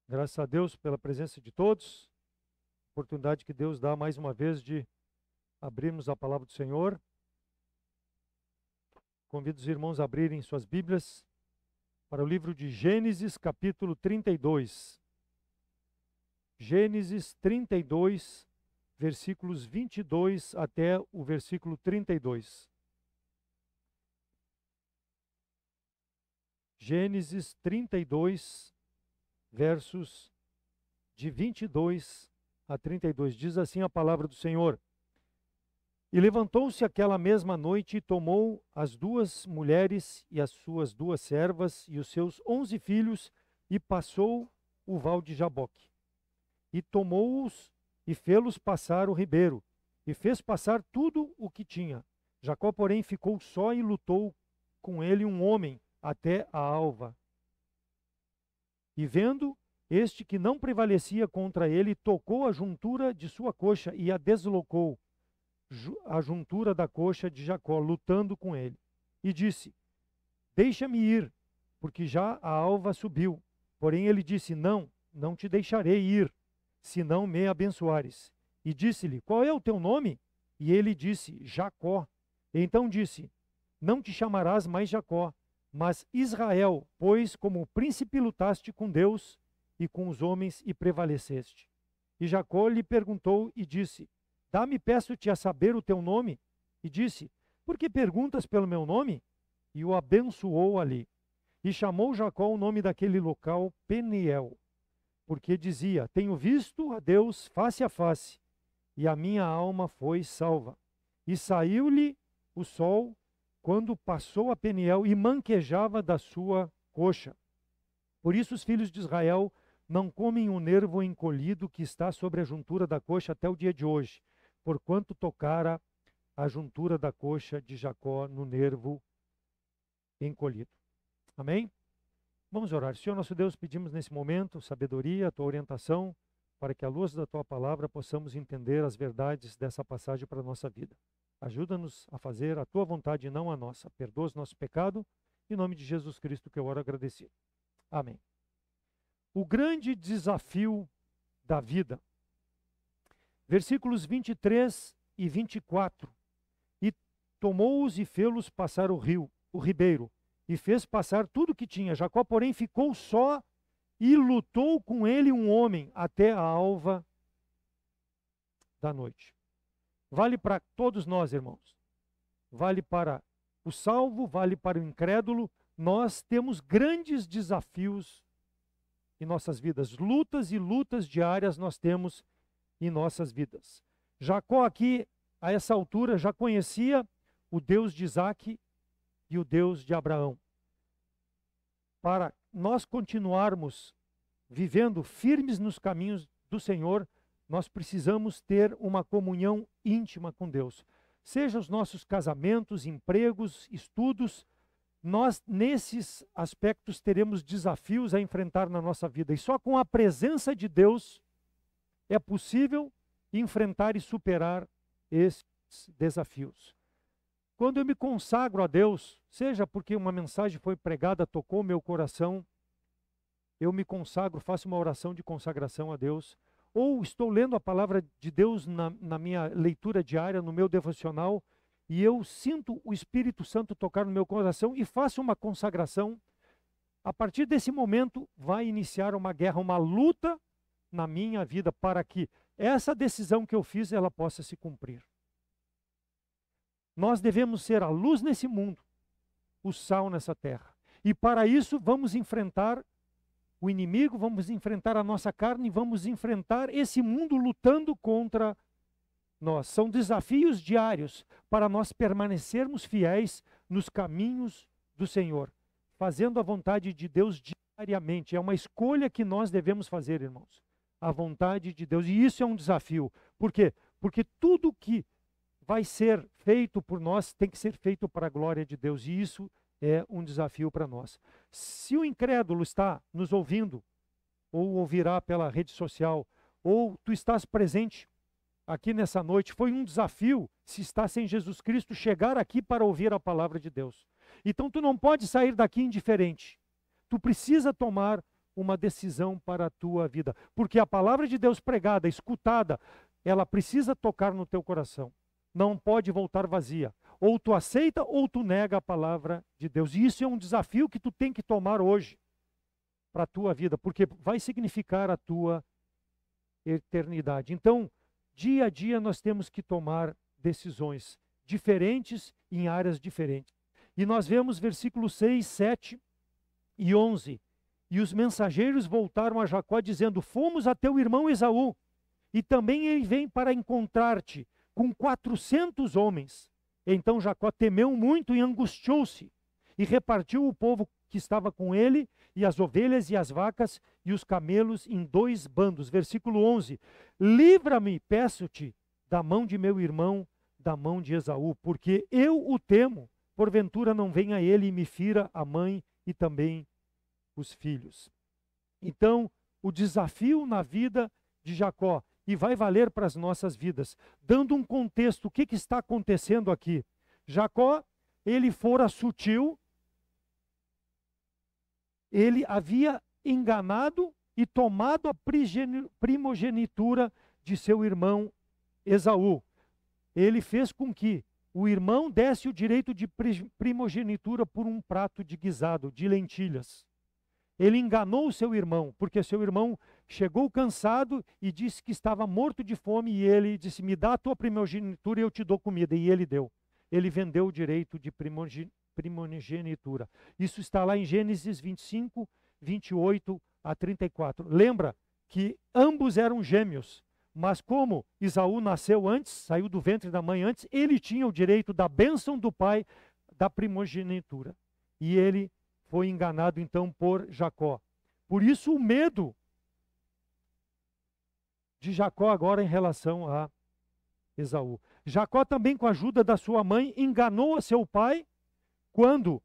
Graças a Deus pela presença de todos, oportunidade que Deus dá mais uma vez de abrirmos a palavra do Senhor. Convido os irmãos a abrirem suas Bíblias para o livro de Gênesis, capítulo 32. Gênesis 32, versículos 22 até o versículo 32. Gênesis 32, versos de 22 a 32. Diz assim a palavra do Senhor: E levantou-se aquela mesma noite e tomou as duas mulheres e as suas duas servas e os seus 11 filhos e passou o val de Jaboque. E tomou-os e fê-los passar o ribeiro e fez passar tudo o que tinha. Jacó, porém, ficou só e lutou com ele um homem até a alva. E vendo este que não prevalecia contra ele, tocou a juntura de sua coxa e a deslocou, a juntura da coxa de Jacó, lutando com ele. E disse: Deixa-me ir, porque já a alva subiu. Porém ele disse: Não, não te deixarei ir, se não me abençoares. E disse-lhe: Qual é o teu nome? E ele disse: Jacó. Então disse: Não te chamarás mais Jacó, mas Israel, pois como príncipe lutaste com Deus e com os homens e prevaleceste. E Jacó lhe perguntou e disse: Dá-me, peço-te, a saber o teu nome? E disse: Por que perguntas pelo meu nome? E o abençoou ali. E chamou Jacó o nome daquele local Peniel, porque dizia: Tenho visto a Deus face a face, e a minha alma foi salva. E saiu-lhe o sol quando passou a Peniel e manquejava da sua coxa. Por isso os filhos de Israel não comem o nervo encolhido que está sobre a juntura da coxa até o dia de hoje, porquanto tocara a juntura da coxa de Jacó no nervo encolhido. Amém? Vamos orar. Senhor nosso Deus, pedimos nesse momento sabedoria, a tua orientação, para que à luz da tua palavra possamos entender as verdades dessa passagem para a nossa vida. Ajuda-nos a fazer a tua vontade e não a nossa. Perdoa os nossos pecados. Em nome de Jesus Cristo que eu oro agradecido. Amém. O grande desafio da vida. Versículos 23 e 24. E tomou-os e fê-los passar o ribeiro, e fez passar tudo o que tinha. Jacó, porém, ficou só e lutou com ele um homem até a alva da noite. Vale para todos nós, irmãos. Vale para o salvo, vale para o incrédulo. Nós temos grandes desafios em nossas vidas. Lutas e lutas diárias nós temos em nossas vidas. Jacó aqui, a essa altura, já conhecia o Deus de Isaque e o Deus de Abraão. Para nós continuarmos vivendo firmes nos caminhos do Senhor, nós precisamos ter uma comunhão íntima com Deus. Seja os nossos casamentos, empregos, estudos, nós nesses aspectos teremos desafios a enfrentar na nossa vida. E só com a presença de Deus é possível enfrentar e superar esses desafios. Quando eu me consagro a Deus, seja porque uma mensagem foi pregada, tocou meu coração, eu me consagro, faço uma oração de consagração a Deus, ou estou lendo a palavra de Deus na minha leitura diária, no meu devocional, e eu sinto o Espírito Santo tocar no meu coração e faço uma consagração. A partir desse momento vai iniciar uma guerra, uma luta na minha vida para que essa decisão que eu fiz, ela possa se cumprir. Nós devemos ser a luz nesse mundo, o sal nessa terra. E para isso vamos enfrentar o inimigo, vamos enfrentar a nossa carne, vamos enfrentar esse mundo lutando contra nós. São desafios diários para nós permanecermos fiéis nos caminhos do Senhor, fazendo a vontade de Deus diariamente. É uma escolha que nós devemos fazer, irmãos. A vontade de Deus. E isso é um desafio. Por quê? Porque tudo que vai ser feito por nós tem que ser feito para a glória de Deus. E isso é um desafio para nós. Se o incrédulo está nos ouvindo, ou ouvirá pela rede social, ou tu estás presente aqui nessa noite, foi um desafio, se está sem Jesus Cristo, chegar aqui para ouvir a palavra de Deus. Então tu não pode sair daqui indiferente. Tu precisa tomar uma decisão para a tua vida. Porque a palavra de Deus pregada, escutada, ela precisa tocar no teu coração. Não pode voltar vazia. Ou tu aceita ou tu nega a palavra de Deus. E isso é um desafio que tu tem que tomar hoje para a tua vida, porque vai significar a tua eternidade. Então, dia a dia nós temos que tomar decisões diferentes em áreas diferentes. E nós vemos versículos 6, 7 e 11. E os mensageiros voltaram a Jacó dizendo: fomos a teu irmão Esaú, e também ele vem para encontrar-te com 400 homens. Então Jacó temeu muito e angustiou-se, e repartiu o povo que estava com ele, e as ovelhas e as vacas e os camelos em 2 bandos. Versículo 11: livra-me, peço-te, da mão de meu irmão, da mão de Esaú, porque eu o temo, porventura não venha ele e me fira a mãe e também os filhos. Então, o desafio na vida de Jacó, e vai valer para as nossas vidas, dando um contexto, o que está acontecendo aqui? Jacó, ele fora sutil, ele havia enganado e tomado a primogenitura de seu irmão Esaú. Ele fez com que o irmão desse o direito de primogenitura por um prato de guisado, de lentilhas. Ele enganou o seu irmão, porque seu irmão chegou cansado e disse que estava morto de fome, e ele disse: me dá a tua primogenitura e eu te dou comida. E ele deu. Ele vendeu o direito de primogenitura. Isso está lá em Gênesis 25, 28 a 34. Lembra que ambos eram gêmeos, mas como Esaú nasceu antes, saiu do ventre da mãe antes, ele tinha o direito da bênção do pai, da primogenitura. E ele foi enganado então por Jacó. Por isso o medo de Jacó agora em relação a Esaú. Jacó também, com a ajuda da sua mãe, enganou a seu pai quando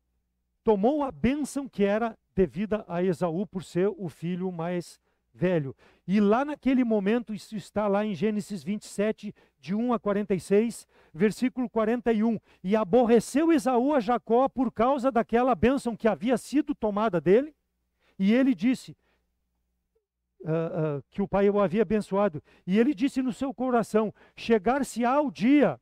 tomou a bênção que era devida a Esaú por ser o filho mais velho. E lá naquele momento, isso está lá em Gênesis 27, de 1 a 46, versículo 41. E aborreceu Esaú a Jacó por causa daquela bênção que havia sido tomada dele. E ele disse que o pai o havia abençoado. E ele disse no seu coração: chegar-se-á o dia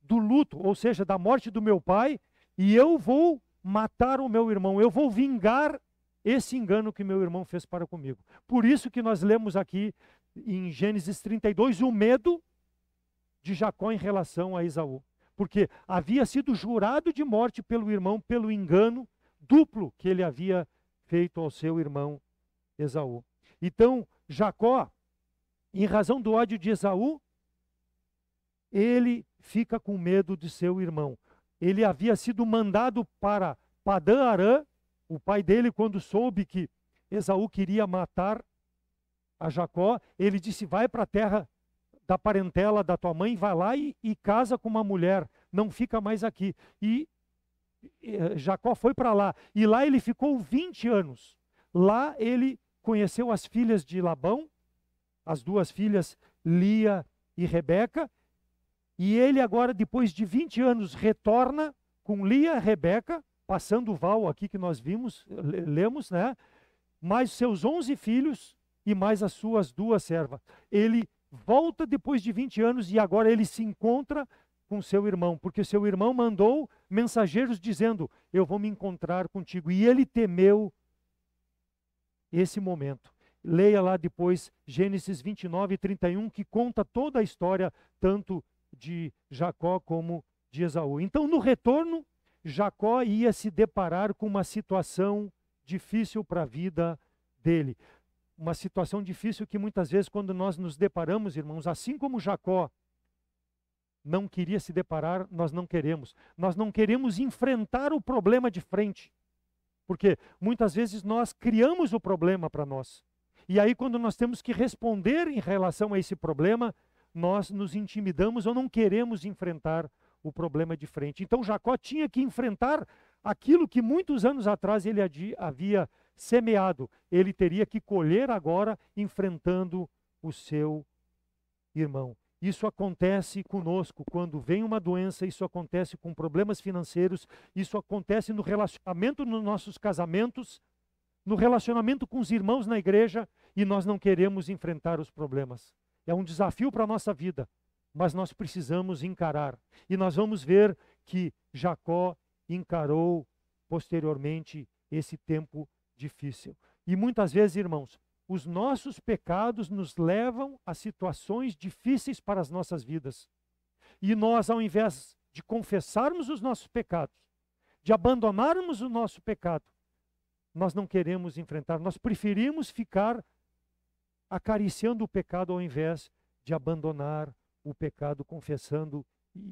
do luto, ou seja, da morte do meu pai, e eu vou matar o meu irmão, eu vou vingar esse engano que meu irmão fez para comigo. Por isso que nós lemos aqui em Gênesis 32 o medo de Jacó em relação a Esaú. Porque havia sido jurado de morte pelo irmão, pelo engano duplo que ele havia feito ao seu irmão Esaú. Então, Jacó, em razão do ódio de Esaú, ele fica com medo de seu irmão. Ele havia sido mandado para Padã-Arã. O pai dele, quando soube que Esaú queria matar a Jacó, ele disse: vai para a terra da parentela da tua mãe, vai lá e casa com uma mulher, não fica mais aqui. E Jacó foi para lá, e lá ele ficou 20 anos. Lá ele conheceu as filhas de Labão, as 2 filhas, Lia e Rebeca, e ele agora, depois de 20 anos, retorna com Lia e Rebeca, passando o val aqui que nós vimos, lemos, né? Mais seus 11 filhos e mais as suas 2 servas. Ele volta depois de 20 anos e agora ele se encontra com seu irmão, porque seu irmão mandou mensageiros dizendo: eu vou me encontrar contigo. E ele temeu esse momento. Leia lá depois Gênesis 29 e 31, que conta toda a história, tanto de Jacó como de Esaú. Então, no retorno, Jacó ia se deparar com uma situação difícil para a vida dele. Uma situação difícil que muitas vezes, quando nós nos deparamos, irmãos, assim como Jacó não queria se deparar, nós não queremos. Nós não queremos enfrentar o problema de frente. Porque muitas vezes nós criamos o problema para nós. E aí, quando nós temos que responder em relação a esse problema, nós nos intimidamos ou não queremos enfrentar o problema de frente. Então Jacó tinha que enfrentar aquilo que muitos anos atrás ele havia semeado. Ele teria que colher agora enfrentando o seu irmão. Isso acontece conosco quando vem uma doença, isso acontece com problemas financeiros, isso acontece no relacionamento nos nossos casamentos, no relacionamento com os irmãos na igreja e nós não queremos enfrentar os problemas. É um desafio para a nossa vida, mas nós precisamos encarar. E nós vamos ver que Jacó encarou posteriormente esse tempo difícil. E muitas vezes, irmãos, os nossos pecados nos levam a situações difíceis para as nossas vidas. E nós, ao invés de confessarmos os nossos pecados, de abandonarmos o nosso pecado, nós não queremos enfrentar, nós preferimos ficar acariciando o pecado ao invés de abandonar o pecado, confessando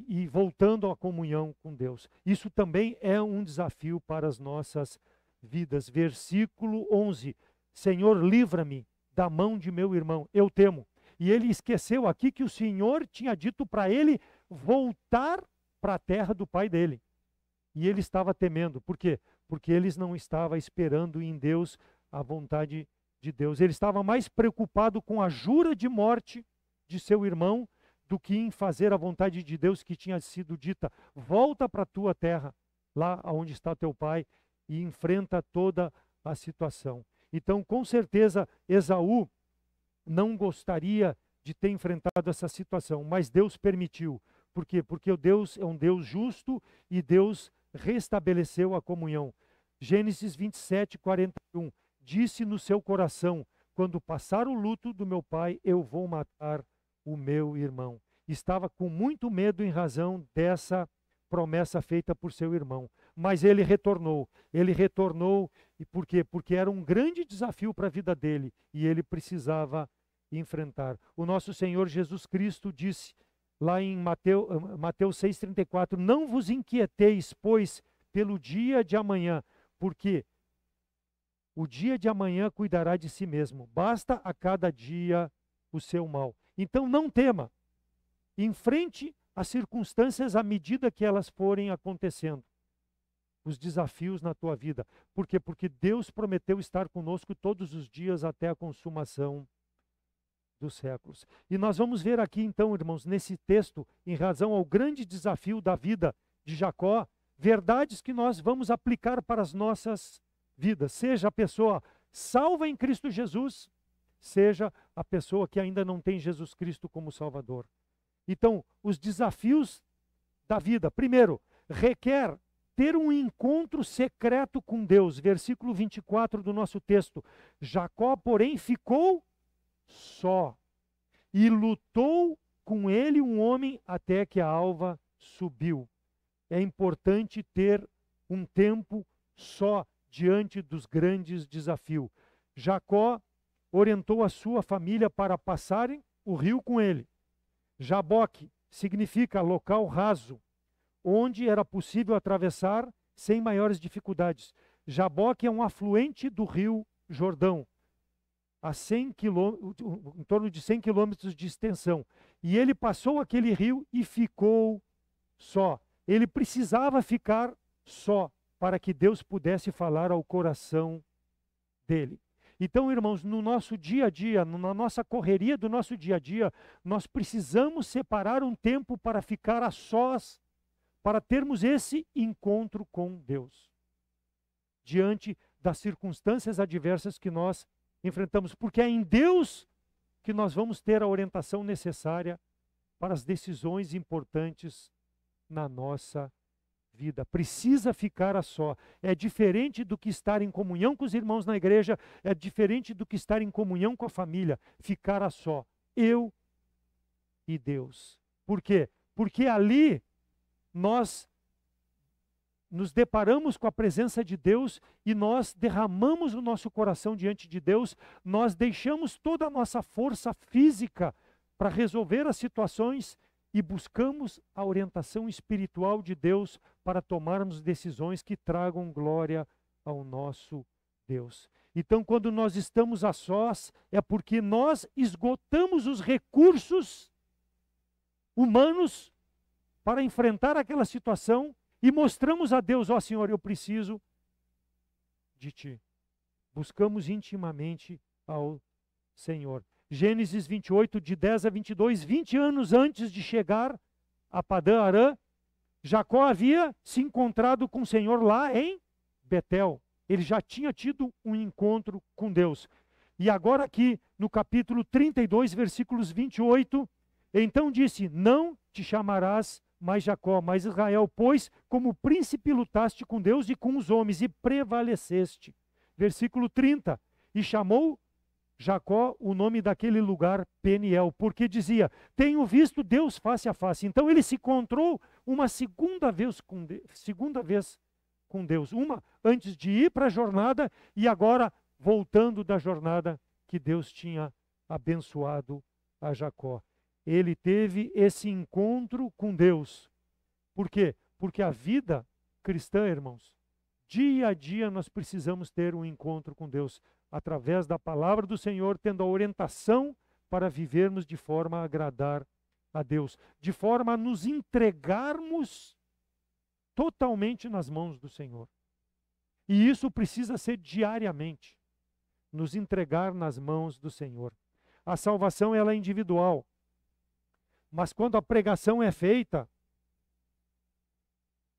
e voltando à comunhão com Deus. Isso também é um desafio para as nossas vidas. Versículo 11. Senhor, livra-me da mão de meu irmão, eu temo. E ele esqueceu aqui que o Senhor tinha dito para ele voltar para a terra do pai dele. E ele estava temendo. Por quê? Porque ele não estava esperando em Deus a vontade de Deus. Ele estava mais preocupado com a jura de morte de seu irmão do que em fazer a vontade de Deus que tinha sido dita. Volta para a tua terra, lá onde está teu pai, e enfrenta toda a situação. Então, com certeza, Esaú não gostaria de ter enfrentado essa situação, mas Deus permitiu. Por quê? Porque o Deus é um Deus justo e Deus restabeleceu a comunhão. Gênesis 27, 41. Disse no seu coração: quando passar o luto do meu pai, eu vou matar o meu irmão. Estava com muito medo em razão dessa promessa feita por seu irmão. Mas ele retornou. Ele retornou, e por quê? Porque era um grande desafio para a vida dele e ele precisava enfrentar. O nosso Senhor Jesus Cristo disse lá em Mateus 6,34: não vos inquieteis, pois, pelo dia de amanhã, porque o dia de amanhã cuidará de si mesmo. Basta a cada dia o seu mal. Então não tema. Enfrente as circunstâncias à medida que elas forem acontecendo. Os desafios na tua vida. Por quê? Porque Deus prometeu estar conosco todos os dias até a consumação dos séculos. E nós vamos ver aqui então, irmãos, nesse texto, em razão ao grande desafio da vida de Jacó, verdades que nós vamos aplicar para as nossas vidas. Seja a pessoa salva em Cristo Jesus, seja a pessoa que ainda não tem Jesus Cristo como Salvador. Então, os desafios da vida. Primeiro, requer ter um encontro secreto com Deus. Versículo 24 do nosso texto. Jacó, porém, ficou só e lutou com ele um homem até que a alva subiu. É importante ter um tempo só diante dos grandes desafios. Jacó orientou a sua família para passarem o rio com ele. Jaboque significa local raso, onde era possível atravessar sem maiores dificuldades. Jaboque é um afluente do rio Jordão, a 100 em torno de 100 quilômetros de extensão. E ele passou aquele rio e ficou só. Ele precisava ficar só para que Deus pudesse falar ao coração dele. Então, irmãos, no nosso dia a dia, na nossa correria do nosso dia a dia, nós precisamos separar um tempo para ficar a sós, para termos esse encontro com Deus, diante das circunstâncias adversas que nós enfrentamos, porque é em Deus que nós vamos ter a orientação necessária para as decisões importantes na nossa vida. Precisa ficar a só. É diferente do que estar em comunhão com os irmãos na igreja, é diferente do que estar em comunhão com a família. Ficar a só. Eu e Deus. Por quê? Porque ali nós nos deparamos com a presença de Deus e nós derramamos o nosso coração diante de Deus, nós deixamos toda a nossa força física para resolver as situações e buscamos a orientação espiritual de Deus para tomarmos decisões que tragam glória ao nosso Deus. Então, quando nós estamos a sós, é porque nós esgotamos os recursos humanos para enfrentar aquela situação e mostramos a Deus: ó Senhor, eu preciso de Ti. Buscamos intimamente ao Senhor. Gênesis 28, de 10 a 22, 20 anos antes de chegar a Padã Arã, Jacó havia se encontrado com o Senhor lá em Betel, Ele já tinha tido um encontro com Deus. E agora aqui no capítulo 32, versículos 28, então disse, não te chamarás mais Jacó, mas Israel, pois como príncipe lutaste com Deus e com os homens e prevaleceste. Versículo 30, e chamou Jacó o nome daquele lugar Peniel, porque dizia, tenho visto Deus face a face. Então ele se encontrou uma segunda vez com Deus, uma antes de ir para a jornada e agora voltando da jornada que Deus tinha abençoado a Jacó. Ele teve esse encontro com Deus. Por quê? Porque a vida cristã, irmãos, dia a dia nós precisamos ter um encontro com Deus, através da palavra do Senhor, tendo a orientação para vivermos de forma a agradar a Deus, de forma a nos entregarmos totalmente nas mãos do Senhor. E isso precisa ser diariamente, nos entregar nas mãos do Senhor. A salvação ela é individual, mas quando a pregação é feita,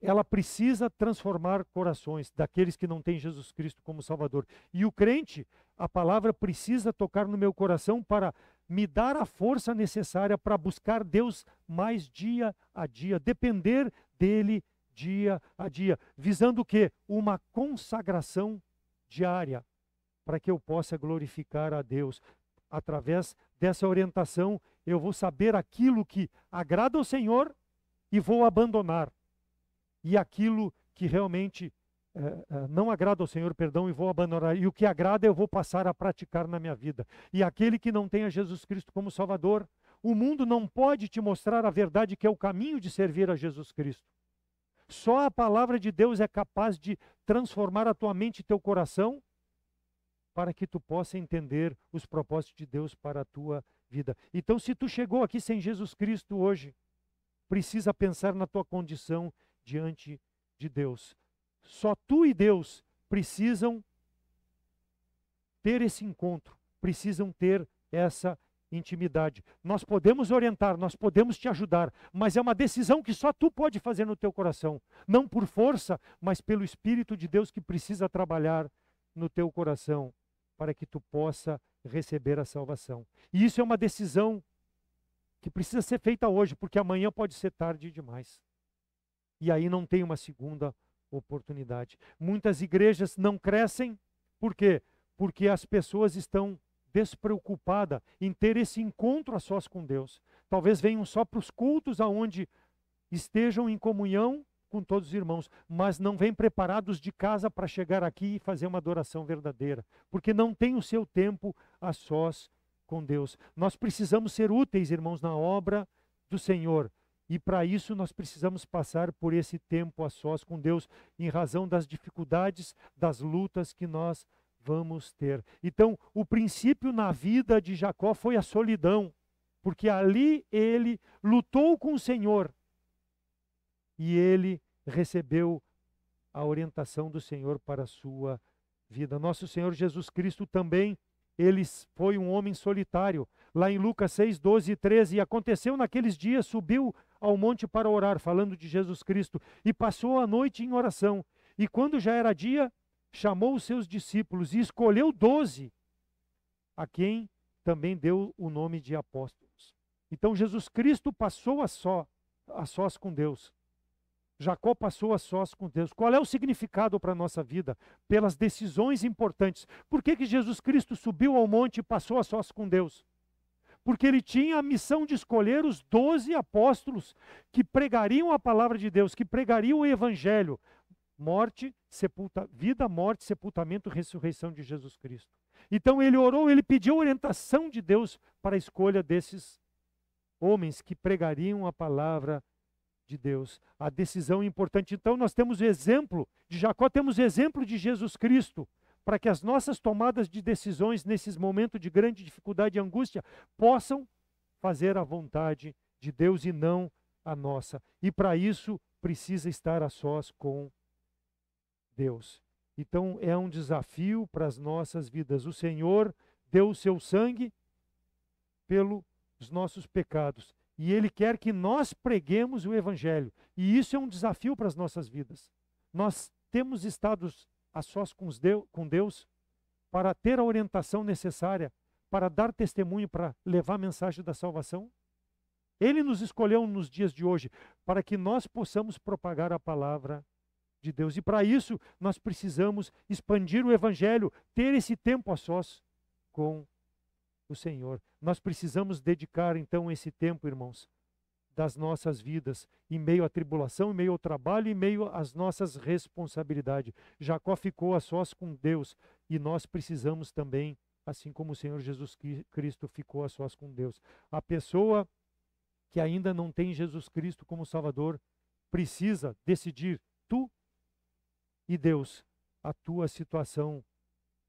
ela precisa transformar corações daqueles que não têm Jesus Cristo como Salvador. E o crente, a palavra precisa tocar no meu coração para me dar a força necessária para buscar Deus mais dia a dia, depender dele dia a dia, visando o quê? Uma consagração diária, para que eu possa glorificar a Deus. Através dessa orientação, eu vou saber aquilo que agrada ao Senhor e vou abandonar. E aquilo que realmente não agrada ao Senhor, perdão, e vou abandonar. E o que agrada eu vou passar a praticar na minha vida. E aquele que não tenha Jesus Cristo como Salvador, o mundo não pode te mostrar a verdade que é o caminho de servir a Jesus Cristo. Só a palavra de Deus é capaz de transformar a tua mente e teu coração para que tu possa entender os propósitos de Deus para a tua vida. Então, se tu chegou aqui sem Jesus Cristo hoje, precisa pensar na tua condição diante de Deus. Só tu e Deus precisam ter esse encontro, precisam ter essa intimidade. Nós podemos orientar, nós podemos te ajudar, mas é uma decisão que só tu pode fazer no teu coração, não por força, mas pelo Espírito de Deus que precisa trabalhar no teu coração para que tu possa receber a salvação. E isso é uma decisão que precisa ser feita hoje, porque amanhã pode ser tarde demais. E aí não tem uma segunda oportunidade. Muitas igrejas não crescem, por quê? Porque as pessoas estão despreocupadas em ter esse encontro a sós com Deus. Talvez venham só para os cultos aonde estejam em comunhão com todos os irmãos, mas não vêm preparados de casa para chegar aqui e fazer uma adoração verdadeira, porque não tem o seu tempo a sós com Deus. Nós precisamos ser úteis, irmãos, na obra do Senhor. E para isso nós precisamos passar por esse tempo a sós com Deus, em razão das dificuldades, das lutas que nós vamos ter. Então, o princípio na vida de Jacó foi a solidão, porque ali ele lutou com o Senhor e ele recebeu a orientação do Senhor para a sua vida. Nosso Senhor Jesus Cristo também, ele foi um homem solitário. Lá em Lucas 6, 12 e 13, e aconteceu naqueles dias, subiu ao monte para orar, falando de Jesus Cristo, e passou a noite em oração. E quando já era dia, chamou os seus discípulos e escolheu 12, a quem também deu o nome de apóstolos. Então Jesus Cristo passou a sós com Deus. Jacó passou a sós com Deus. Qual é o significado para a nossa vida? Pelas decisões importantes. Por que Jesus Cristo subiu ao monte e passou a sós com Deus? Porque ele tinha a missão de escolher os 12 apóstolos que pregariam a palavra de Deus, que pregariam o evangelho. Vida, morte, sepultamento, ressurreição de Jesus Cristo. Então ele orou, ele pediu orientação de Deus para a escolha desses homens que pregariam a palavra de Deus. A decisão importante. Então nós temos o exemplo de Jacó, temos o exemplo de Jesus Cristo, para que as nossas tomadas de decisões nesses momentos de grande dificuldade e angústia possam fazer a vontade de Deus e não a nossa. E para isso precisa estar a sós com Deus. Então é um desafio para as nossas vidas. O Senhor deu o seu sangue pelos nossos pecados. E Ele quer que nós preguemos o Evangelho. E isso é um desafio para as nossas vidas. Nós temos estado a sós com Deus, para ter a orientação necessária, para dar testemunho, para levar a mensagem da salvação? Ele nos escolheu nos dias de hoje para que nós possamos propagar a palavra de Deus. E para isso nós precisamos expandir o evangelho, ter esse tempo a sós com o Senhor. Nós precisamos dedicar então esse tempo, irmãos, das nossas vidas, em meio à tribulação, em meio ao trabalho, em meio às nossas responsabilidades. Jacó ficou a sós com Deus e nós precisamos também, assim como o Senhor Jesus Cristo ficou a sós com Deus. A pessoa que ainda não tem Jesus Cristo como Salvador precisa decidir, tu e Deus, a tua situação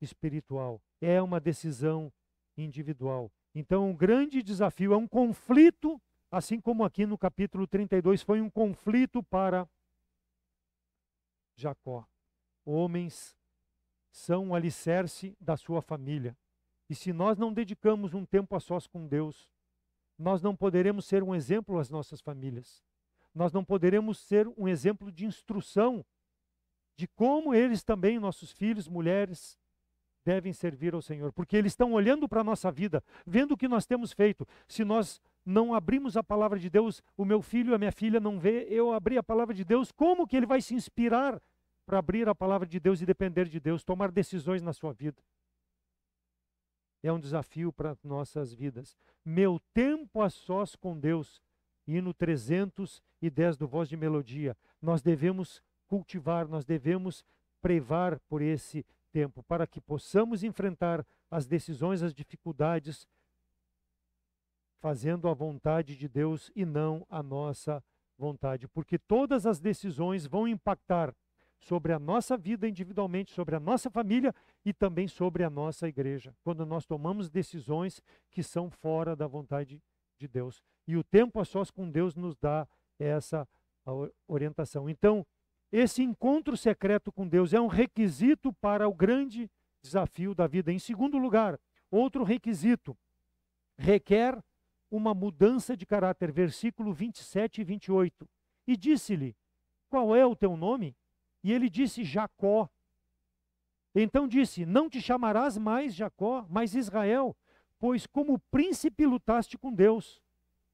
espiritual. É uma decisão individual. Então, um grande desafio, é um conflito, assim como aqui no capítulo 32 foi um conflito para Jacó. Homens são o alicerce da sua família. E se nós não dedicamos um tempo a sós com Deus, nós não poderemos ser um exemplo às nossas famílias. Nós não poderemos ser um exemplo de instrução de como eles também, nossos filhos, mulheres, devem servir ao Senhor. Porque eles estão olhando para a nossa vida, vendo o que nós temos feito. Se nós não abrimos a palavra de Deus, o meu filho, a minha filha não vê, eu abri a palavra de Deus, como que ele vai se inspirar para abrir a palavra de Deus e depender de Deus, tomar decisões na sua vida? É um desafio para nossas vidas. Meu tempo a sós com Deus, hino 310 do Voz de Melodia, nós devemos cultivar, nós devemos prevar por esse tempo, para que possamos enfrentar as decisões, as dificuldades, fazendo a vontade de Deus e não a nossa vontade. Porque todas as decisões vão impactar sobre a nossa vida individualmente, sobre a nossa família e também sobre a nossa igreja, quando nós tomamos decisões que são fora da vontade de Deus. E o tempo a sós com Deus nos dá essa orientação. Então, esse encontro secreto com Deus é um requisito para o grande desafio da vida. Em segundo lugar, outro requisito requer uma mudança de caráter. Versículo 27 e 28. E disse-lhe, qual é o teu nome? E ele disse, Jacó. Então disse, não te chamarás mais Jacó, mas Israel, pois como príncipe lutaste com Deus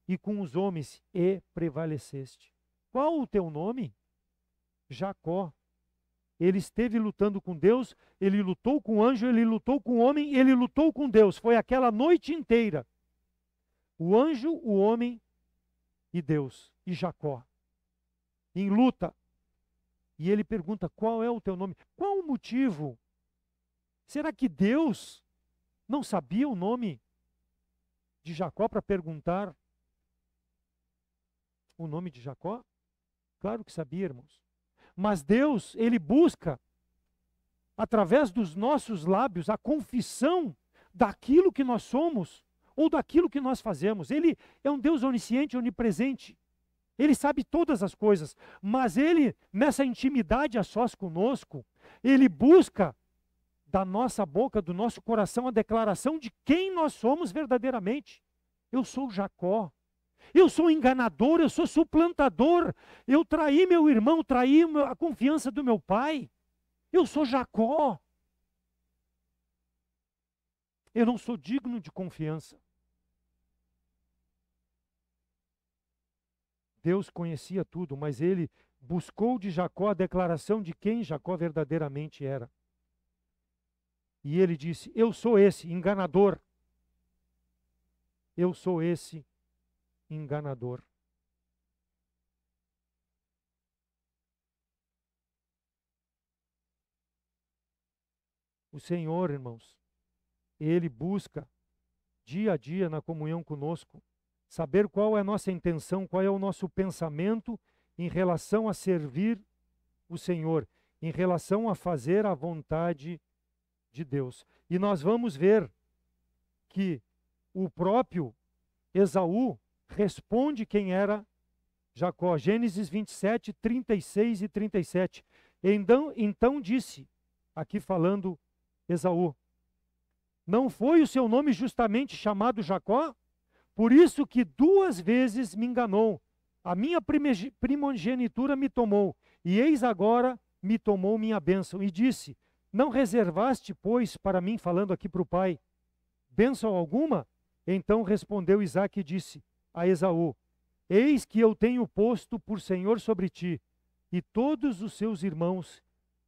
e com os homens e prevaleceste. Qual o teu nome? Jacó. Ele esteve lutando com Deus, ele lutou com o anjo, ele lutou com o homem, ele lutou com Deus. Foi aquela noite inteira. O anjo, o homem e Deus. E Jacó. Em luta. E ele pergunta, qual é o teu nome? Qual o motivo? Será que Deus não sabia o nome de Jacó para perguntar o nome de Jacó? Claro que sabia, irmãos. Mas Deus, ele busca, através dos nossos lábios, a confissão daquilo que nós somos ou daquilo que nós fazemos. Ele é um Deus onisciente, onipresente. Ele sabe todas as coisas, mas ele, nessa intimidade a sós conosco, ele busca da nossa boca, do nosso coração, a declaração de quem nós somos verdadeiramente. Eu sou Jacó. Eu sou enganador, eu sou suplantador, eu traí meu irmão, traí a confiança do meu pai. Eu sou Jacó. Eu não sou digno de confiança. Deus conhecia tudo, mas ele buscou de Jacó a declaração de quem Jacó verdadeiramente era. E ele disse, eu sou esse enganador. Eu sou esse enganador. O Senhor, irmãos, ele busca dia a dia na comunhão conosco, saber qual é a nossa intenção, qual é o nosso pensamento em relação a servir o Senhor, em relação a fazer a vontade de Deus. E nós vamos ver que o próprio Esaú responde quem era Jacó. Gênesis 27, 36 e 37. Então disse, aqui falando Esaú, não foi o seu nome justamente chamado Jacó? Por isso que 2 vezes me enganou. A minha primogenitura me tomou. E eis agora me tomou minha bênção. E disse, não reservaste, pois, para mim, falando aqui para o pai, bênção alguma? Então respondeu Isaque e disse a Esaú, eis que eu tenho posto por senhor sobre ti, e todos os seus irmãos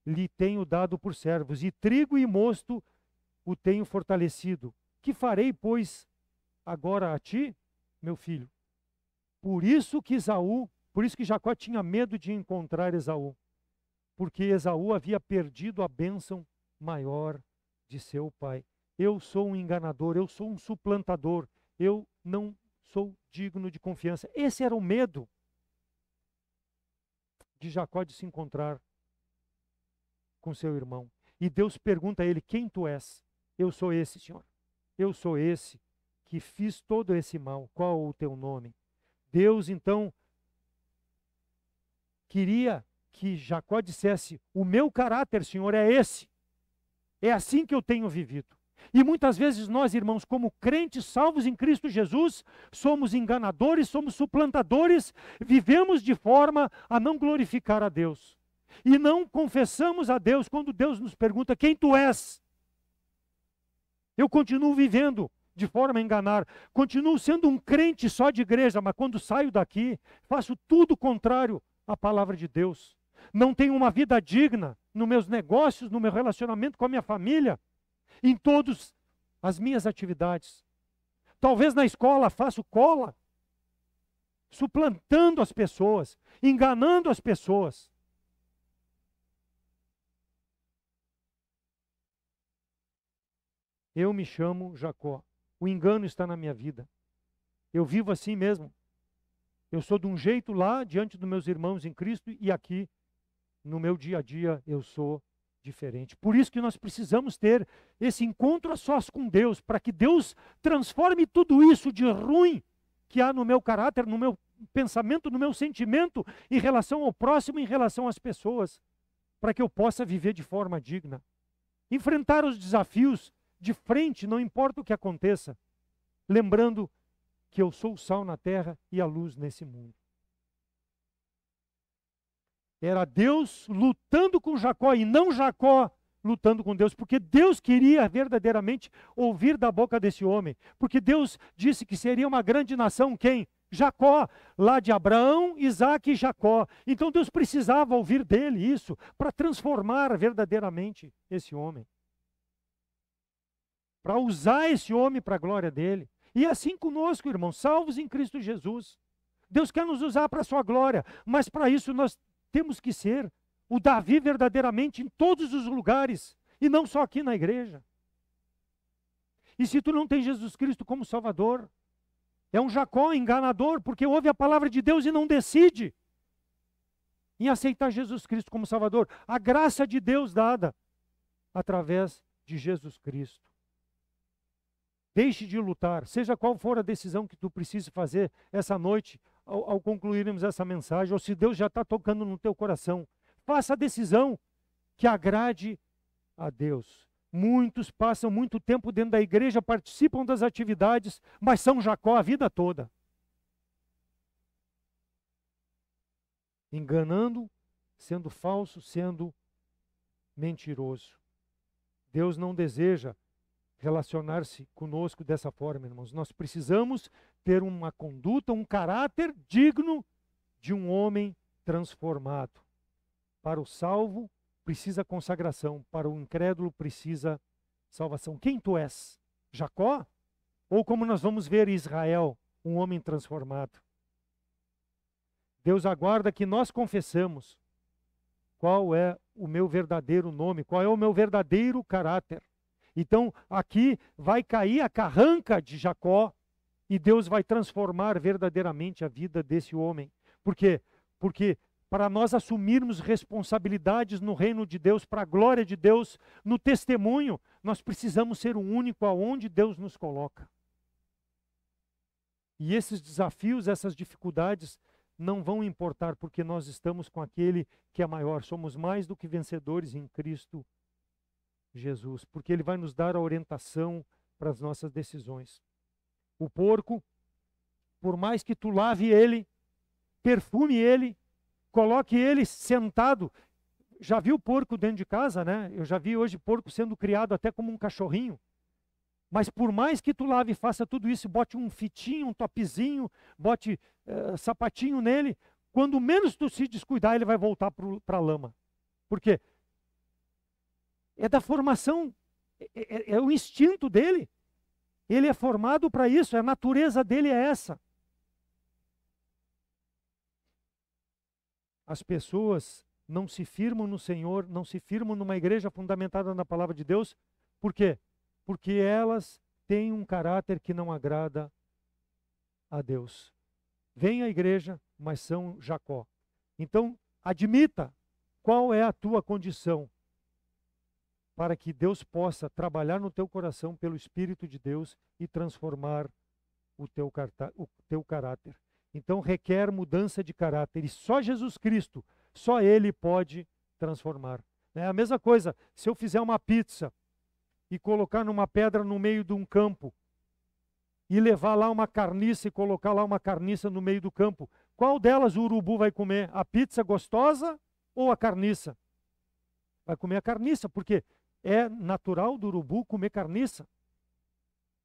lhe tenho dado por servos, e trigo e mosto o tenho fortalecido. Que farei, pois, agora a ti, meu filho? Por isso que Jacó tinha medo de encontrar Esaú, porque Esaú havia perdido a bênção maior de seu pai. Eu sou um enganador, eu sou um suplantador, eu não sou digno de confiança. Esse era o medo de Jacó de se encontrar com seu irmão. E Deus pergunta a ele, quem tu és? Eu sou esse, Senhor. Eu sou esse que fiz todo esse mal. Qual o teu nome? Deus, então, queria que Jacó dissesse, o meu caráter, Senhor, é esse. É assim que eu tenho vivido. E muitas vezes nós, irmãos, como crentes salvos em Cristo Jesus, somos enganadores, somos suplantadores, vivemos de forma a não glorificar a Deus. E não confessamos a Deus quando Deus nos pergunta, quem tu és? Eu continuo vivendo de forma a enganar, continuo sendo um crente só de igreja, mas quando saio daqui, faço tudo contrário à palavra de Deus. Não tenho uma vida digna nos meus negócios, no meu relacionamento com a minha família, em todas as minhas atividades. Talvez na escola faço cola, suplantando as pessoas, enganando as pessoas. Eu me chamo Jacó. O engano está na minha vida. Eu vivo assim mesmo. Eu sou de um jeito lá, diante dos meus irmãos em Cristo, e aqui, no meu dia a dia, eu sou diferente. Por isso que nós precisamos ter esse encontro a sós com Deus, para que Deus transforme tudo isso de ruim que há no meu caráter, no meu pensamento, no meu sentimento, em relação ao próximo, em relação às pessoas, para que eu possa viver de forma digna. Enfrentar os desafios de frente, não importa o que aconteça, lembrando que eu sou o sal na terra e a luz nesse mundo. Era Deus lutando com Jacó e não Jacó lutando com Deus, porque Deus queria verdadeiramente ouvir da boca desse homem, porque Deus disse que seria uma grande nação, quem? Jacó, lá de Abraão, Isaque e Jacó. Então Deus precisava ouvir dele isso, para transformar verdadeiramente esse homem, para usar esse homem para a glória dele. E assim conosco, irmãos, salvos em Cristo Jesus. Deus quer nos usar para a sua glória, mas para isso nós temos que ser o Davi verdadeiramente em todos os lugares, e não só aqui na igreja. E se tu não tem Jesus Cristo como Salvador, é um Jacó enganador, porque ouve a palavra de Deus e não decide em aceitar Jesus Cristo como Salvador. A graça de Deus dada através de Jesus Cristo. Deixe de lutar, seja qual for a decisão que tu precise fazer essa noite, ao concluirmos essa mensagem, ou se Deus já está tocando no teu coração, faça a decisão que agrade a Deus. Muitos passam muito tempo dentro da igreja, participam das atividades, mas são Jacó a vida toda. Enganando, sendo falso, sendo mentiroso. Deus não deseja relacionar-se conosco dessa forma, irmãos. Nós precisamos ter uma conduta, um caráter digno de um homem transformado. Para o salvo, precisa consagração. Para o incrédulo, precisa salvação. Quem tu és? Jacó? Ou como nós vamos ver em Israel, um homem transformado? Deus aguarda que nós confessemos qual é o meu verdadeiro nome, qual é o meu verdadeiro caráter. Então, aqui vai cair a carranca de Jacó e Deus vai transformar verdadeiramente a vida desse homem. Por quê? Porque para nós assumirmos responsabilidades no reino de Deus, para a glória de Deus, no testemunho, nós precisamos ser o único aonde Deus nos coloca. E esses desafios, essas dificuldades, não vão importar, porque nós estamos com aquele que é maior. Somos mais do que vencedores em Cristo Jesus, porque Ele vai nos dar a orientação para as nossas decisões. O porco, por mais que tu lave ele, perfume ele, coloque ele sentado, já viu porco dentro de casa, né? Eu já vi hoje porco sendo criado até como um cachorrinho. Mas por mais que tu lave e faça tudo isso, bote um fitinho, um topzinho, bote sapatinho nele, quando menos tu se descuidar, ele vai voltar para a lama. Por quê? É da formação, é o instinto dele. Ele é formado para isso, a natureza dele é essa. As pessoas não se firmam no Senhor, não se firmam numa igreja fundamentada na palavra de Deus. Por quê? Porque elas têm um caráter que não agrada a Deus. Vêm à igreja, mas são Jacó. Então, admita qual é a tua condição para que Deus possa trabalhar no teu coração pelo Espírito de Deus e transformar o teu caráter. Então requer mudança de caráter e só Jesus Cristo, só Ele pode transformar. É a mesma coisa, se eu fizer uma pizza e colocar numa pedra no meio de um campo e levar lá uma carniça e colocar lá uma carniça no meio do campo, qual delas o urubu vai comer? A pizza gostosa ou a carniça? Vai comer a carniça, porque é natural do urubu comer carniça.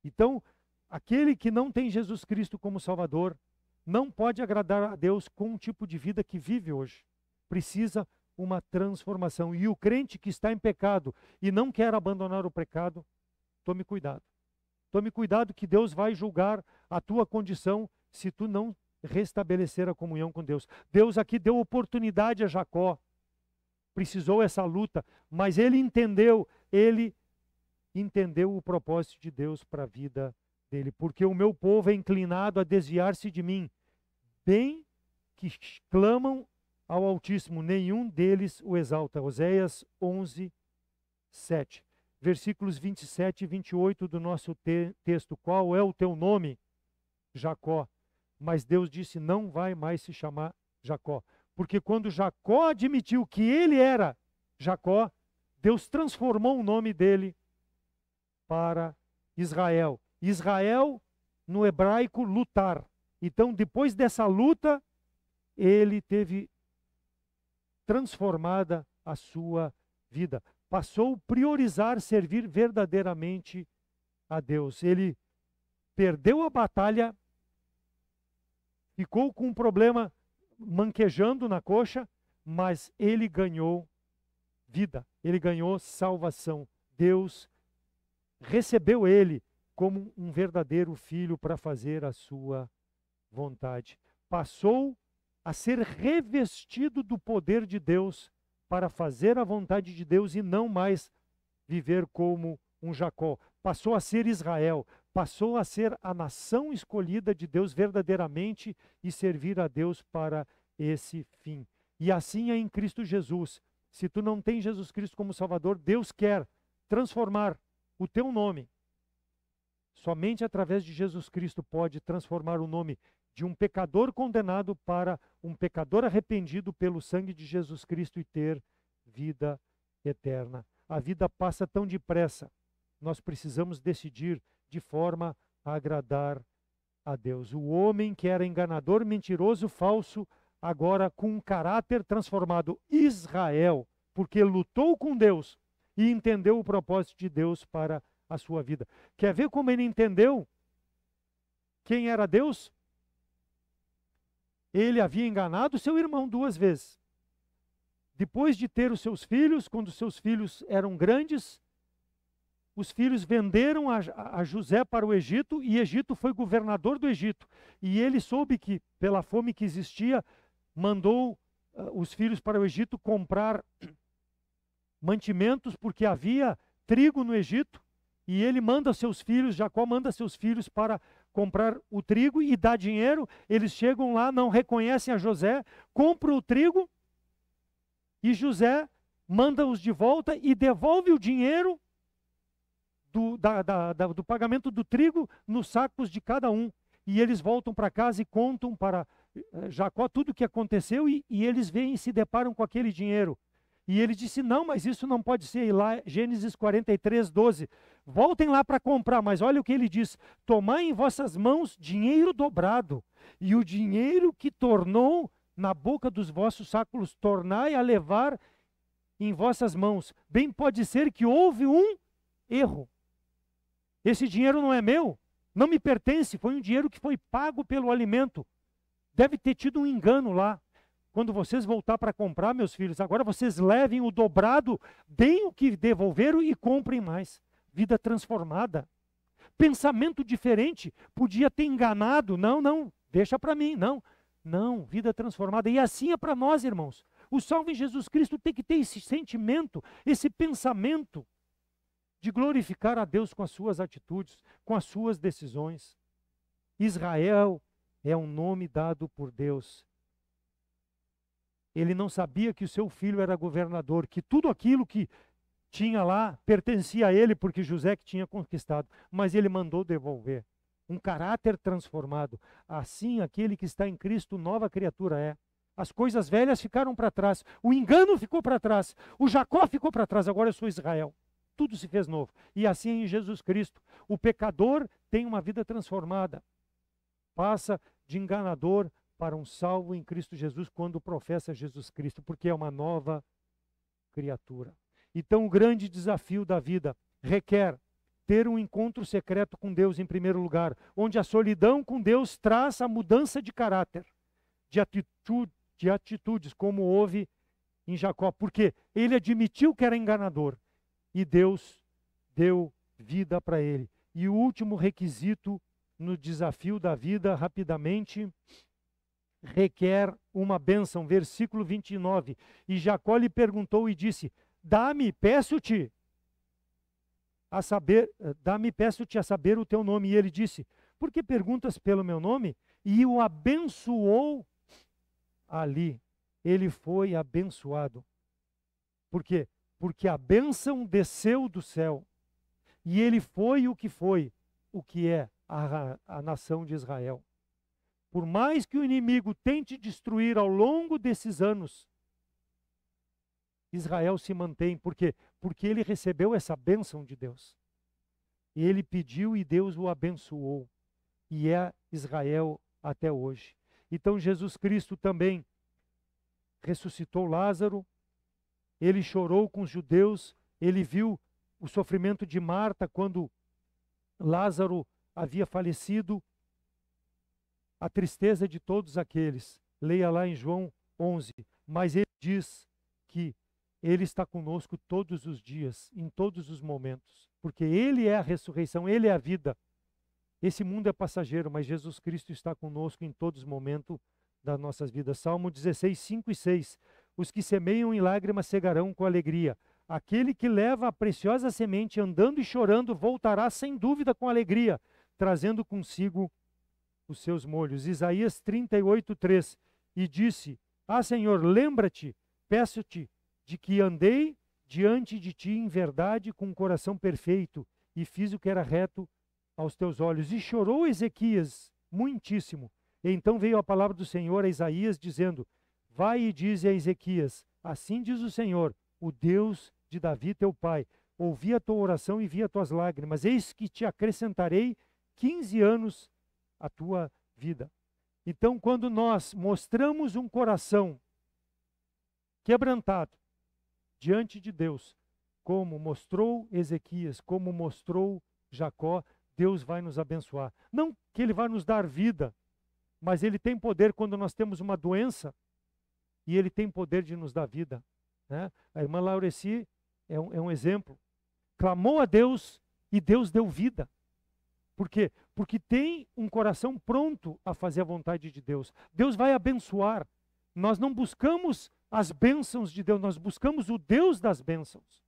Então, aquele que não tem Jesus Cristo como Salvador, não pode agradar a Deus com um tipo de vida que vive hoje. Precisa uma transformação. E o crente que está em pecado e não quer abandonar o pecado, tome cuidado. Tome cuidado que Deus vai julgar a tua condição se tu não restabelecer a comunhão com Deus. Deus aqui deu oportunidade a Jacó. Precisou essa luta, mas ele entendeu o propósito de Deus para a vida dele. Porque o meu povo é inclinado a desviar-se de mim. Bem que clamam ao Altíssimo, nenhum deles o exalta. Oséias 11, 7. Versículos 27 e 28 do nosso texto. Qual é o teu nome? Jacó. Mas Deus disse, não vai mais se chamar Jacó. Porque quando Jacó admitiu que ele era Jacó, Deus transformou o nome dele para Israel. Israel, no hebraico, lutar. Então, depois dessa luta, ele teve transformada a sua vida. Passou a priorizar servir verdadeiramente a Deus. Ele perdeu a batalha, ficou com um problema manquejando na coxa, mas ele ganhou vida, ele ganhou salvação. Deus recebeu ele como um verdadeiro filho para fazer a sua vontade. Passou a ser revestido do poder de Deus para fazer a vontade de Deus e não mais viver como um Jacó. Passou a ser Israel, passou a ser a nação escolhida de Deus verdadeiramente e servir a Deus para esse fim. E assim é em Cristo Jesus. Se tu não tens Jesus Cristo como Salvador, Deus quer transformar o teu nome. Somente através de Jesus Cristo pode transformar o nome de um pecador condenado para um pecador arrependido pelo sangue de Jesus Cristo e ter vida eterna. A vida passa tão depressa. Nós precisamos decidir de forma a agradar a Deus. O homem que era enganador, mentiroso, falso, agora com um caráter transformado, Israel, porque lutou com Deus e entendeu o propósito de Deus para a sua vida. Quer ver como ele entendeu quem era Deus? Ele havia enganado seu irmão 2 vezes. Depois de ter os seus filhos, quando seus filhos eram grandes, os filhos venderam a José para o Egito, e Egito foi governador do Egito. E ele soube que, pela fome que existia, mandou os filhos para o Egito comprar mantimentos, porque havia trigo no Egito. E ele manda seus filhos, Jacó manda seus filhos para comprar o trigo e dá dinheiro. Eles chegam lá, não reconhecem a José, compram o trigo, e José manda-os de volta e devolve o dinheiro do pagamento do trigo nos sacos de cada um. E eles voltam para casa e contam para Jacó tudo o que aconteceu, e eles vêm e se deparam com aquele dinheiro. E ele disse, não, mas isso não pode ser. E lá, Gênesis 43, 12. Voltem lá para comprar, mas olha o que ele diz. Tomai em vossas mãos dinheiro dobrado, e o dinheiro que tornou na boca dos vossos sacos, tornai a levar em vossas mãos. Bem pode ser que houve um erro. Esse dinheiro não é meu, não me pertence, foi um dinheiro que foi pago pelo alimento. Deve ter tido um engano lá. Quando vocês voltar para comprar, meus filhos, agora vocês levem o dobrado, deem o que devolveram e comprem mais. Vida transformada. Pensamento diferente. Podia ter enganado. Não, não, deixa para mim. Não, não, vida transformada. E assim é para nós, irmãos. O salvo em Jesus Cristo tem que ter esse sentimento, esse pensamento de glorificar a Deus com as suas atitudes, com as suas decisões. Israel é um nome dado por Deus. Ele não sabia que o seu filho era governador, que tudo aquilo que tinha lá pertencia a ele, porque José que tinha conquistado, mas ele mandou devolver. Um caráter transformado. Assim, aquele que está em Cristo, nova criatura é. As coisas velhas ficaram para trás, o engano ficou para trás, o Jacó ficou para trás, agora eu sou Israel. Tudo se fez novo. E assim em Jesus Cristo, o pecador tem uma vida transformada. Passa de enganador para um salvo em Cristo Jesus quando professa Jesus Cristo, porque é uma nova criatura. Então o grande desafio da vida requer ter um encontro secreto com Deus em primeiro lugar, onde a solidão com Deus traz a mudança de caráter, de atitudes, como houve em Jacó, porque ele admitiu que era enganador e Deus deu vida para ele. E o último requisito no desafio da vida, rapidamente, requer uma bênção. Versículo 29. E Jacó lhe perguntou e disse: Dá-me, peço-te a saber o teu nome. E ele disse: Por que perguntas pelo meu nome? E o abençoou ali. Ele foi abençoado. Por quê? Porque a bênção desceu do céu. E ele foi, o que é a nação de Israel. Por mais que o inimigo tente destruir ao longo desses anos, Israel se mantém. Por quê? Porque ele recebeu essa bênção de Deus. Ele pediu e Deus o abençoou. E é Israel até hoje. Então Jesus Cristo também ressuscitou Lázaro. Ele chorou com os judeus. Ele viu o sofrimento de Marta quando Lázaro havia falecido. A tristeza de todos aqueles. Leia lá em João 11. Mas ele diz que ele está conosco todos os dias, em todos os momentos. Porque ele é a ressurreição, ele é a vida. Esse mundo é passageiro, mas Jesus Cristo está conosco em todos os momentos das nossas vidas. Salmo 16, 5 e 6. Os que semeiam em lágrimas cegarão com alegria. Aquele que leva a preciosa semente andando e chorando voltará sem dúvida com alegria, trazendo consigo os seus molhos. Isaías 38, 3. E disse: Senhor, lembra-te, peço-te, de que andei diante de ti em verdade com um coração perfeito e fiz o que era reto aos teus olhos. E chorou Ezequias muitíssimo. E então veio a palavra do Senhor a Isaías dizendo: Vai e dize a Ezequias: Assim diz o Senhor, o Deus de Davi teu pai, ouvi a tua oração e vi as tuas lágrimas, eis que te acrescentarei 15 anos à tua vida. Então, quando nós mostramos um coração quebrantado diante de Deus, como mostrou Ezequias, como mostrou Jacó, Deus vai nos abençoar. Não que Ele vai nos dar vida, mas Ele tem poder quando nós temos uma doença, e Ele tem poder de nos dar vida. Né? A irmã Laureci é um exemplo. Clamou a Deus e Deus deu vida. Por quê? Porque tem um coração pronto a fazer a vontade de Deus. Deus vai abençoar. Nós não buscamos as bênçãos de Deus, nós buscamos o Deus das bênçãos.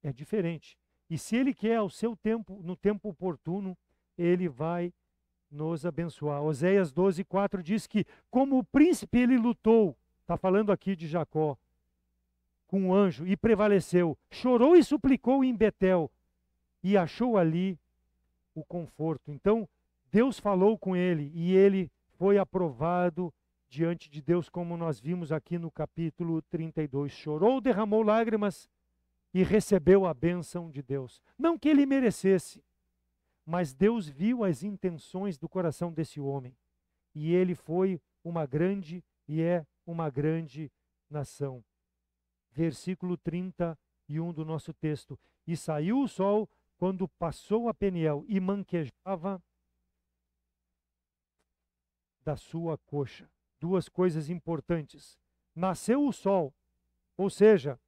É diferente. E se Ele quer ao seu tempo, no tempo oportuno, Ele vai nos abençoar. Oséias 12, 4 diz que, como o príncipe, ele lutou, está falando aqui de Jacó, com um anjo, e prevaleceu. Chorou e suplicou em Betel, e achou ali o conforto. Então, Deus falou com ele, e ele foi aprovado diante de Deus, como nós vimos aqui no capítulo 32. Chorou, derramou lágrimas e recebeu a bênção de Deus. Não que ele merecesse, mas Deus viu as intenções do coração desse homem. E ele foi uma grande, e é uma grande nação. Versículo 31 do nosso texto. E saiu o sol quando passou a Peniel e manquejava da sua coxa. Duas coisas importantes. Nasceu o sol, ou seja,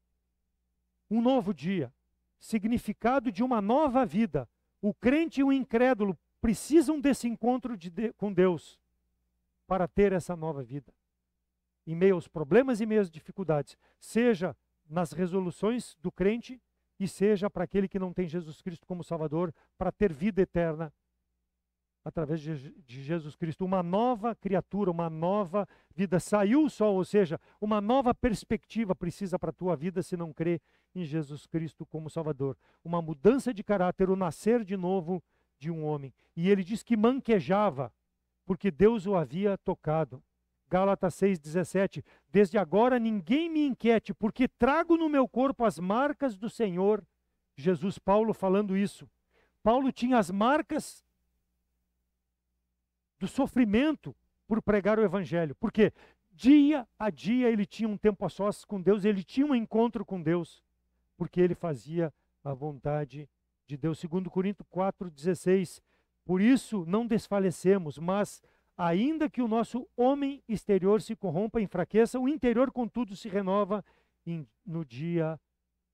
um novo dia, significado de uma nova vida. O crente e o incrédulo precisam desse encontro com Deus para ter essa nova vida. Em meio aos problemas e meio às dificuldades, seja nas resoluções do crente e seja para aquele que não tem Jesus Cristo como Salvador, para ter vida eterna através de Jesus Cristo. Uma nova criatura, uma nova vida. Saiu o sol, ou seja, uma nova perspectiva precisa para a tua vida se não crê em Jesus Cristo como Salvador. Uma mudança de caráter, o nascer de novo de um homem. E ele diz que manquejava, porque Deus o havia tocado. Gálatas 6,17. Desde agora ninguém me inquiete, porque trago no meu corpo as marcas do Senhor Jesus. Paulo falando isso. Paulo tinha as marcas do sofrimento por pregar o evangelho. Porque dia a dia ele tinha um tempo a sós com Deus, ele tinha um encontro com Deus, porque ele fazia a vontade de Deus. 2 Coríntios 4,16. Por isso não desfalecemos, mas ainda que o nosso homem exterior se corrompa e enfraqueça, o interior, contudo, se renova no dia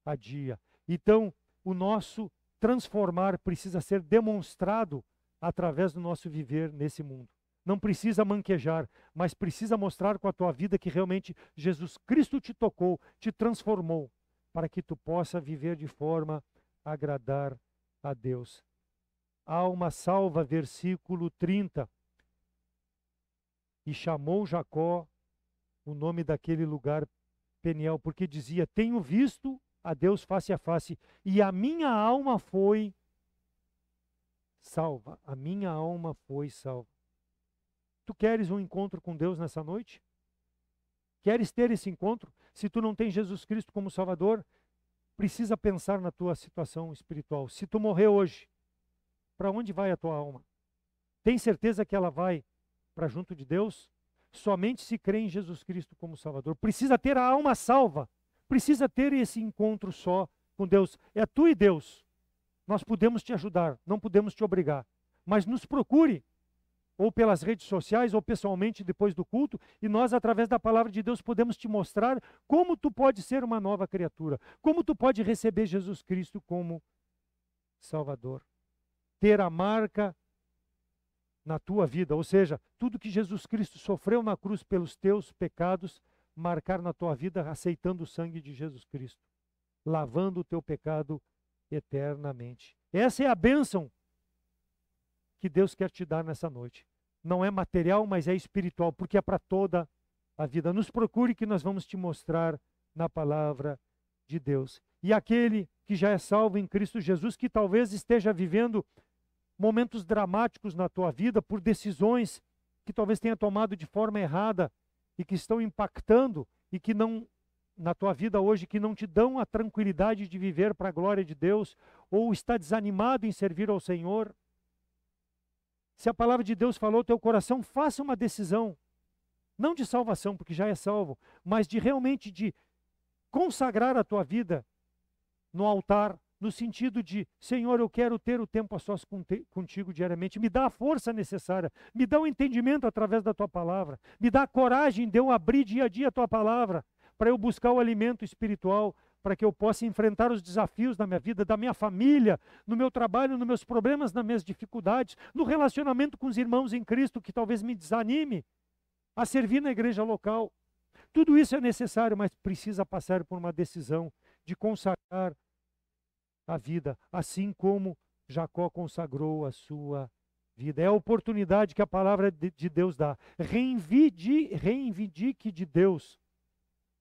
a dia. Então, o nosso transformar precisa ser demonstrado através do nosso viver nesse mundo. Não precisa manquejar, mas precisa mostrar com a tua vida que realmente Jesus Cristo te tocou, te transformou, para que tu possa viver de forma a agradar a Deus. Alma salva, versículo 30. E chamou Jacó o nome daquele lugar Peniel, porque dizia: tenho visto a Deus face a face, e a minha alma foi salva. A minha alma foi salva. Tu queres um encontro com Deus nessa noite? Queres ter esse encontro? Se tu não tens Jesus Cristo como Salvador, precisa pensar na tua situação espiritual. Se tu morrer hoje, para onde vai a tua alma? Tem certeza que ela vai para junto de Deus? Somente se crê em Jesus Cristo como Salvador. Precisa ter a alma salva. Precisa ter esse encontro só com Deus. É tu e Deus. Nós podemos te ajudar, não podemos te obrigar. Mas nos procure, ou pelas redes sociais, ou pessoalmente depois do culto, e nós, através da palavra de Deus, podemos te mostrar como tu pode ser uma nova criatura, como tu pode receber Jesus Cristo como Salvador. Ter a marca na tua vida, ou seja, tudo que Jesus Cristo sofreu na cruz pelos teus pecados, marcar na tua vida aceitando o sangue de Jesus Cristo, lavando o teu pecado eternamente. Essa é a bênção que Deus quer te dar nessa noite. Não é material, mas é espiritual, porque é para toda a vida. Nos procure que nós vamos te mostrar na palavra de Deus. E aquele que já é salvo em Cristo Jesus, que talvez esteja vivendo momentos dramáticos na tua vida por decisões que talvez tenha tomado de forma errada e que estão impactando e que não, na tua vida hoje, que não te dão a tranquilidade de viver para a glória de Deus, ou está desanimado em servir ao Senhor. Se a palavra de Deus falou ao teu coração, faça uma decisão, não de salvação, porque já é salvo, mas de realmente de consagrar a tua vida no altar, no sentido de: Senhor, eu quero ter o tempo a sós contigo diariamente, me dá a força necessária, me dá o entendimento através da tua palavra, me dá a coragem de eu abrir dia a dia a tua palavra, para eu buscar o alimento espiritual, para que eu possa enfrentar os desafios da minha vida, da minha família, no meu trabalho, nos meus problemas, nas minhas dificuldades, no relacionamento com os irmãos em Cristo, que talvez me desanime a servir na igreja local. Tudo isso é necessário, mas precisa passar por uma decisão de consagrar a vida, assim como Jacó consagrou a sua vida. É a oportunidade que a palavra de Deus dá. Reivindique de Deus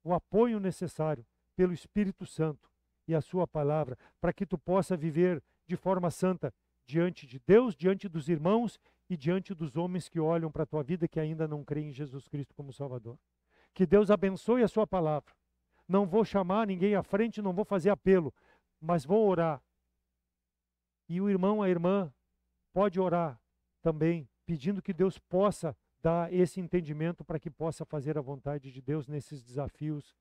o apoio necessário pelo Espírito Santo e a sua palavra, para que tu possa viver de forma santa diante de Deus, diante dos irmãos e diante dos homens que olham para a tua vida que ainda não creem em Jesus Cristo como Salvador. Que Deus abençoe a sua palavra. Não vou chamar ninguém à frente, não vou fazer apelo, mas vou orar. E o irmão, a irmã, pode orar também, pedindo que Deus possa dá esse entendimento para que possa fazer a vontade de Deus nesses desafios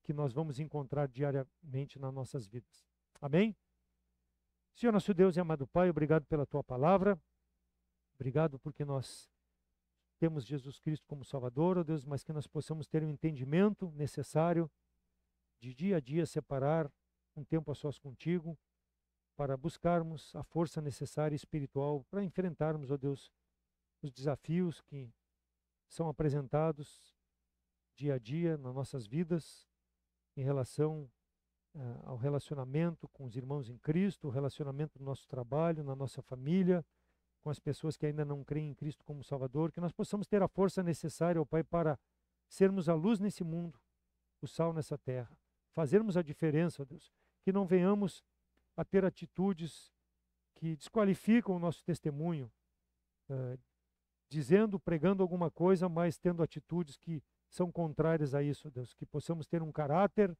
que nós vamos encontrar diariamente nas nossas vidas. Amém? Senhor nosso Deus e amado Pai, obrigado pela Tua palavra, obrigado porque nós temos Jesus Cristo como Salvador, ó Deus, mas que nós possamos ter o entendimento necessário de dia a dia separar um tempo a sós contigo, para buscarmos a força necessária espiritual para enfrentarmos, ó Deus, os desafios que são apresentados dia a dia nas nossas vidas em relação ao relacionamento com os irmãos em Cristo, o relacionamento do nosso trabalho, na nossa família, com as pessoas que ainda não creem em Cristo como Salvador, que nós possamos ter a força necessária, ó Pai, para sermos a luz nesse mundo, o sal nessa terra, fazermos a diferença, ó Deus, que não venhamos a ter atitudes que desqualificam o nosso testemunho, dizendo, pregando alguma coisa, mas tendo atitudes que são contrárias a isso, ó Deus, que possamos ter um caráter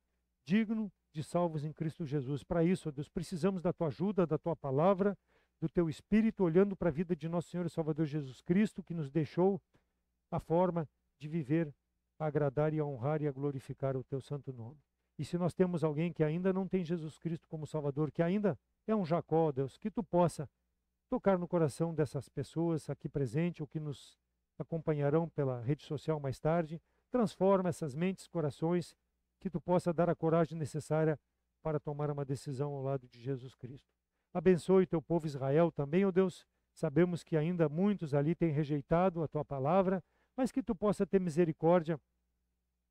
digno de salvos em Cristo Jesus. Para isso, ó Deus, precisamos da Tua ajuda, da Tua palavra, do Teu Espírito, olhando para a vida de nosso Senhor e Salvador Jesus Cristo, que nos deixou a forma de viver, a agradar e a honrar e a glorificar o Teu santo nome. E se nós temos alguém que ainda não tem Jesus Cristo como Salvador, que ainda é um Jacó, Deus, que Tu possa tocar no coração dessas pessoas aqui presentes ou que nos acompanharão pela rede social mais tarde, transforma essas mentes, corações, que Tu possa dar a coragem necessária para tomar uma decisão ao lado de Jesus Cristo. Abençoe Teu povo Israel também, ó Deus. Sabemos que ainda muitos ali têm rejeitado a Tua palavra, mas que Tu possa ter misericórdia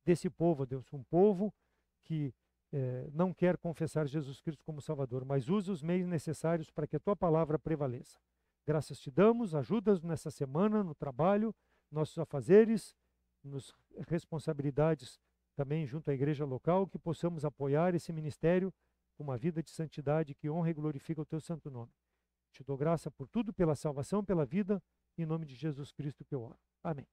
desse povo, ó Deus, um povo que não quer confessar Jesus Cristo como Salvador, mas usa os meios necessários para que a Tua palavra prevaleça. Graças Te damos, ajuda-nos nessa semana, no trabalho, nossos afazeres, nos responsabilidades também junto à igreja local, que possamos apoiar esse ministério com uma vida de santidade que honra e glorifica o Teu santo nome. Te dou graça por tudo, pela salvação, pela vida, em nome de Jesus Cristo que eu oro. Amém.